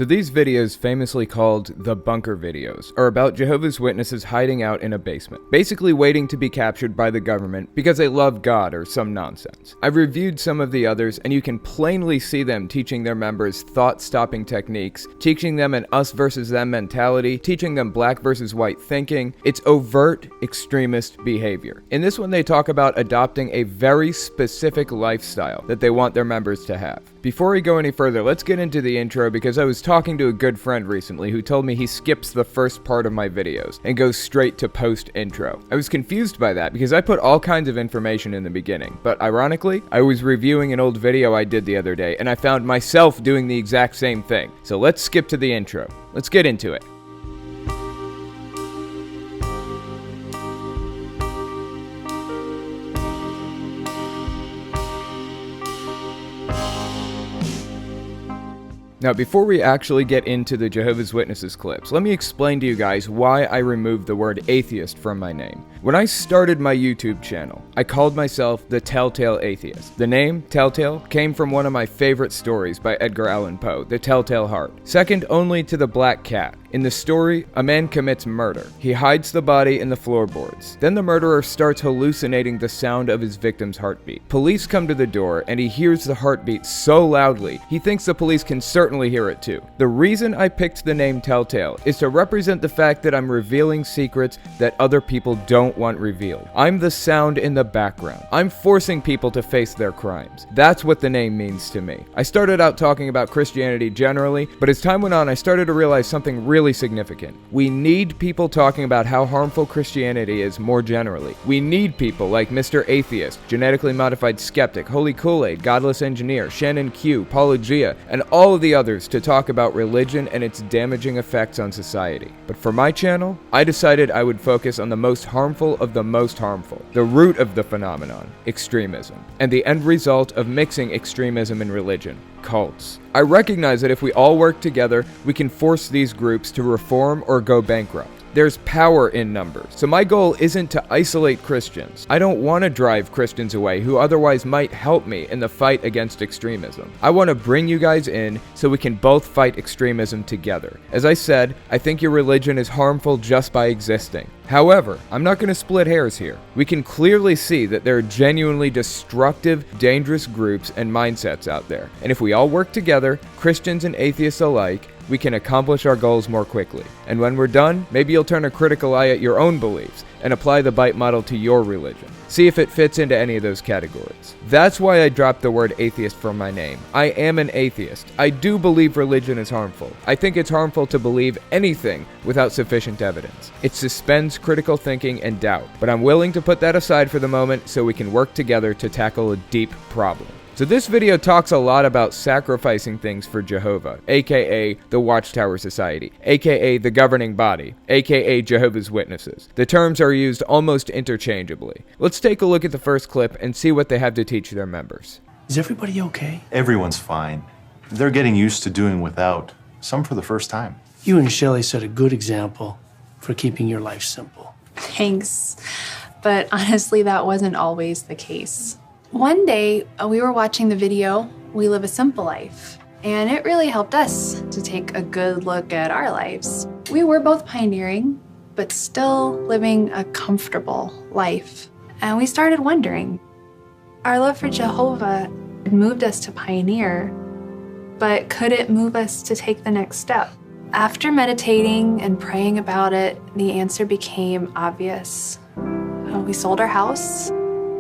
So these videos, famously called the bunker videos, are about Jehovah's Witnesses hiding out in a basement, basically waiting to be captured by the government because they love God or some nonsense. I've reviewed some of the others, and you can plainly see them teaching their members thought-stopping techniques, teaching them an us versus them mentality, teaching them black versus white thinking. It's overt extremist behavior. In this one, they talk about adopting a very specific lifestyle that they want their members to have. Before we go any further, let's get into the intro because I was talking to a good friend recently who told me he skips the first part of my videos and goes straight to post-intro. I was confused by that because I put all kinds of information in the beginning, but ironically, I was reviewing an old video I did the other day and I found myself doing the exact same thing. So let's skip to the intro. Let's get into it. Now, before we actually get into the Jehovah's Witnesses clips, let me explain to you guys why I removed the word atheist from my name. When I started my YouTube channel, I called myself the Telltale Atheist. The name, Telltale, came from one of my favorite stories by Edgar Allan Poe, The Telltale Heart, second only to The Black Cat. In the story, a man commits murder. He hides the body in the floorboards. Then the murderer starts hallucinating the sound of his victim's heartbeat. Police come to the door, and he hears the heartbeat so loudly, he thinks the police can certainly hear it too. The reason I picked the name Telltale is to represent the fact that I'm revealing secrets that other people don't want revealed. I'm the sound in the background. I'm forcing people to face their crimes. That's what the name means to me. I started out talking about Christianity generally, but as time went on, I started to realize something really significant. We need people talking about how harmful Christianity is more generally. We need people like Mr. Atheist, Genetically Modified Skeptic, Holy Kool-Aid, Godless Engineer, Shannon Q, Apologia, and all of the others to talk about religion and its damaging effects on society. But for my channel, I decided I would focus on the most harmful of the most harmful, the root of the phenomenon, extremism, and the end result of mixing extremism and religion, cults. I recognize that if we all work together, we can force these groups to reform or go bankrupt. There's power in numbers. So my goal isn't to isolate Christians. I don't want to drive Christians away who otherwise might help me in the fight against extremism. I want to bring you guys in so we can both fight extremism together. As I said, I think your religion is harmful just by existing. However, I'm not going to split hairs here. We can clearly see that there are genuinely destructive, dangerous groups and mindsets out there. And if we all work together, Christians and atheists alike, we can accomplish our goals more quickly. And when we're done, maybe you'll turn a critical eye at your own beliefs and apply the BITE model to your religion. See if it fits into any of those categories. That's why I dropped the word atheist from my name. I am an atheist. I do believe religion is harmful. I think it's harmful to believe anything without sufficient evidence. It suspends critical thinking and doubt. But I'm willing to put that aside for the moment so we can work together to tackle a deep problem. So this video talks a lot about sacrificing things for Jehovah, aka the Watchtower Society, aka the governing body, aka Jehovah's Witnesses. The terms are used almost interchangeably. Let's take a look at the first clip and see what they have to teach their members. Is everybody okay? Everyone's fine. They're getting used to doing without, some for the first time. You and Shelley set a good example for keeping your life simple. Thanks. But honestly, that wasn't always the case. One day, we were watching the video, We Live a Simple Life, and it really helped us to take a good look at our lives. We were both pioneering, but still living a comfortable life. And we started wondering, our love for Jehovah had moved us to pioneer, but could it move us to take the next step? After meditating and praying about it, the answer became obvious. We sold our house,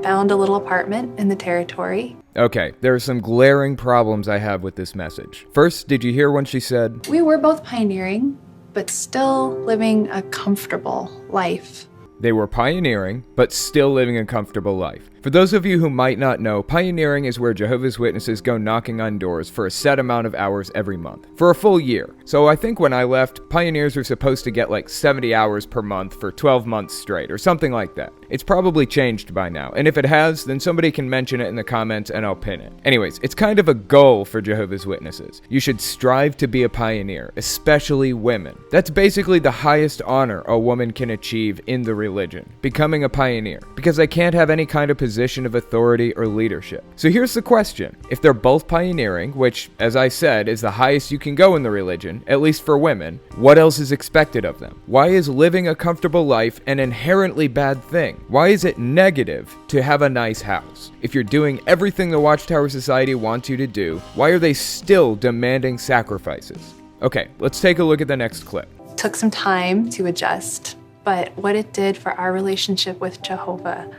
found a little apartment in the territory. Okay, there are some glaring problems I have with this message. First, did you hear when she said, we were both pioneering, but still living a comfortable life? They were pioneering, but still living a comfortable life. For those of you who might not know, pioneering is where Jehovah's Witnesses go knocking on doors for a set amount of hours every month, for a full year. So I think when I left, pioneers were supposed to get like 70 hours per month for 12 months straight, or something like that. It's probably changed by now, and if it has, then somebody can mention it in the comments and I'll pin it. Anyways, it's kind of a goal for Jehovah's Witnesses. You should strive to be a pioneer, especially women. That's basically the highest honor a woman can achieve in the religion, becoming a pioneer, because I can't have any kind of position of authority or leadership. So here's the question. If they're both pioneering, which, as I said, is the highest you can go in the religion, at least for women, what else is expected of them? Why is living a comfortable life an inherently bad thing? Why is it negative to have a nice house? If you're doing everything the Watchtower Society wants you to do, why are they still demanding sacrifices? Okay, let's take a look at the next clip. Took some time to adjust, but what it did for our relationship with Jehovah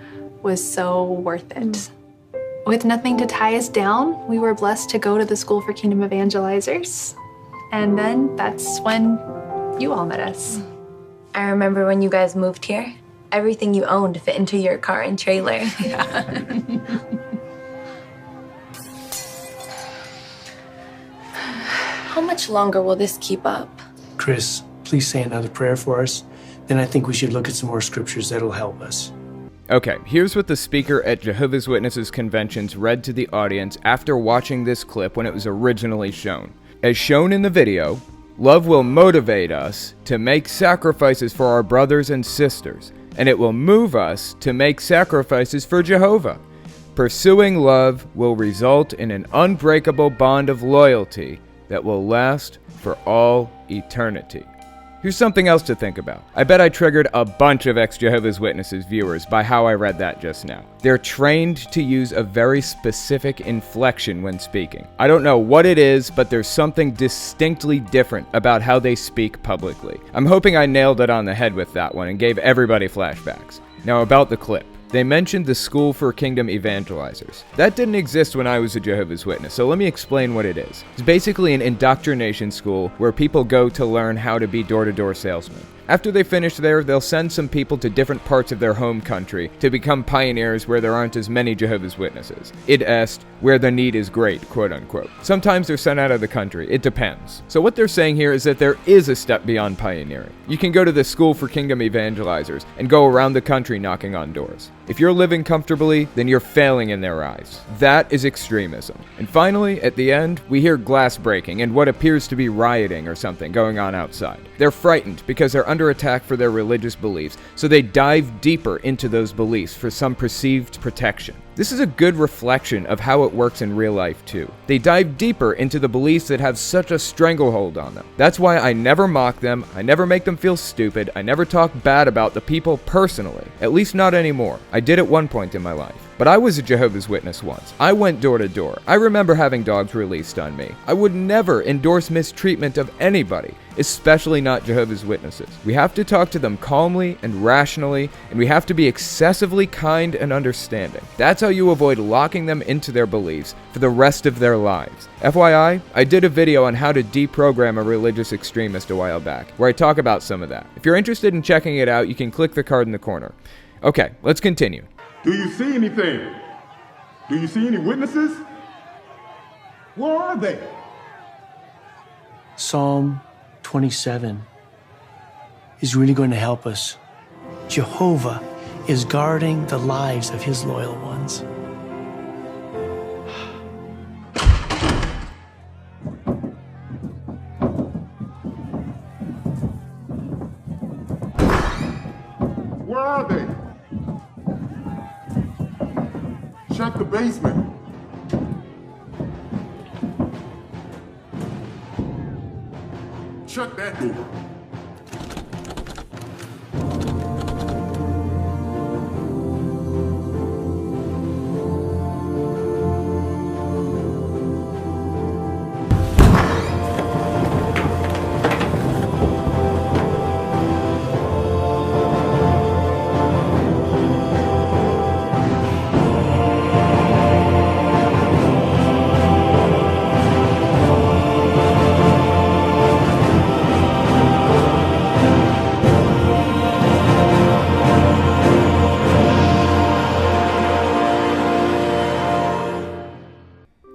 was so worth it. With nothing to tie us down, we were blessed to go to the School for Kingdom Evangelizers. And then that's when you all met us. I remember when you guys moved here, everything you owned fit into your car and trailer. Yeah. How much longer will this keep up? Chris, please say another prayer for us. Then I think we should look at some more scriptures that'll help us. Okay, here's what the speaker at Jehovah's Witnesses conventions read to the audience after watching this clip when it was originally shown. As shown in the video, love will motivate us to make sacrifices for our brothers and sisters, and it will move us to make sacrifices for Jehovah. Pursuing love will result in an unbreakable bond of loyalty that will last for all eternity. Here's something else to think about. I bet I triggered a bunch of ex-Jehovah's Witnesses viewers by how I read that just now. They're trained to use a very specific inflection when speaking. I don't know what it is, but there's something distinctly different about how they speak publicly. I'm hoping I nailed it on the head with that one and gave everybody flashbacks. Now about the clip. They mentioned the School for Kingdom Evangelizers. That didn't exist when I was a Jehovah's Witness, so let me explain what it is. It's basically an indoctrination school where people go to learn how to be door-to-door salesmen. After they finish there, they'll send some people to different parts of their home country to become pioneers where there aren't as many Jehovah's Witnesses. Id est, where the need is great, quote unquote. Sometimes they're sent out of the country. It depends. So what they're saying here is that there is a step beyond pioneering. You can go to the School for Kingdom Evangelizers and go around the country knocking on doors. If you're living comfortably, then you're failing in their eyes. That is extremism. And finally, at the end, we hear glass breaking and what appears to be rioting or something going on outside. They're frightened because they're under attack for their religious beliefs, so they dive deeper into those beliefs for some perceived protection. This is a good reflection of how it works in real life too. They dive deeper into the beliefs that have such a stranglehold on them. That's why I never mock them, I never make them feel stupid, I never talk bad about the people personally, at least not anymore. I did at one point in my life. But I was a Jehovah's Witness once. I went door to door. I remember having dogs released on me. I would never endorse mistreatment of anybody, especially not Jehovah's Witnesses. We have to talk to them calmly and rationally, and we have to be excessively kind and understanding. That's how you avoid locking them into their beliefs for the rest of their lives. FYI, I did a video on how to deprogram a religious extremist a while back, where I talk about some of that. If you're interested in checking it out, you can click the card in the corner. Okay, let's continue. Do you see anything? Do you see any witnesses? Where are they? Psalm 27 is really going to help us. Jehovah is guarding the lives of his loyal ones. Where are they? Check the basement. Shut that door.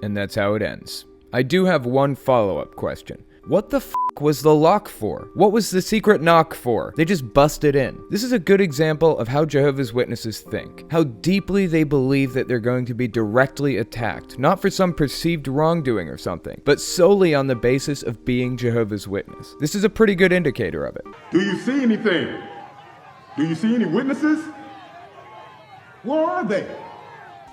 And that's how it ends. I do have one follow-up question. What the f*** was the lock for? What was the secret knock for? They just busted in. This is a good example of how Jehovah's Witnesses think. How deeply they believe that they're going to be directly attacked, not for some perceived wrongdoing or something, but solely on the basis of being Jehovah's Witness. This is a pretty good indicator of it. Do you see anything? Do you see any witnesses? Where are they?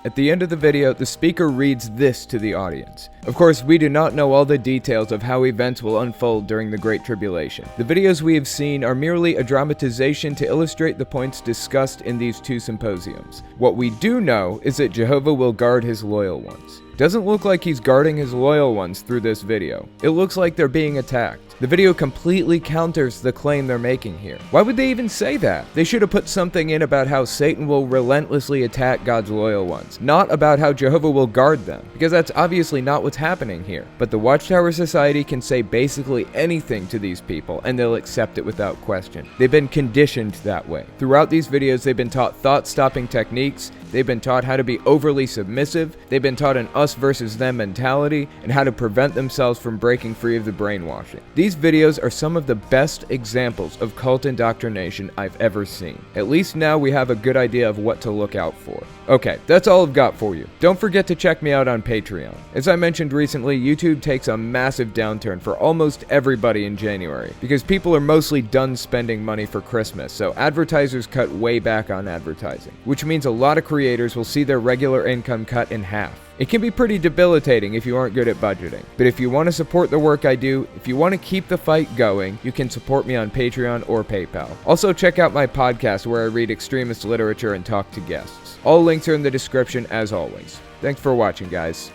At the end of the video, the speaker reads this to the audience. Of course, we do not know all the details of how events will unfold during the Great Tribulation. The videos we have seen are merely a dramatization to illustrate the points discussed in these two symposiums. What we do know is that Jehovah will guard his loyal ones. Doesn't look like he's guarding his loyal ones through this video. It looks like they're being attacked. The video completely counters the claim they're making here. Why would they even say that? They should have put something in about how Satan will relentlessly attack God's loyal ones, not about how Jehovah will guard them, because that's obviously not what's happening here. But the Watchtower Society can say basically anything to these people, and they'll accept it without question. They've been conditioned that way. Throughout these videos, they've been taught thought-stopping techniques, they've been taught how to be overly submissive, they've been taught an us versus them mentality, and how to prevent themselves from breaking free of the brainwashing. These videos are some of the best examples of cult indoctrination I've ever seen. At least now we have a good idea of what to look out for. Okay, that's all I've got for you. Don't forget to check me out on Patreon. As I mentioned recently, YouTube takes a massive downturn for almost everybody in January, because people are mostly done spending money for Christmas, so advertisers cut way back on advertising, which means a lot of creators will see their regular income cut in half. It can be pretty debilitating if you aren't good at budgeting. But if you want to support the work I do, if you want to keep the fight going, you can support me on Patreon or PayPal. Also check out my podcast where I read extremist literature and talk to guests. All links are in the description as always. Thanks for watching, guys.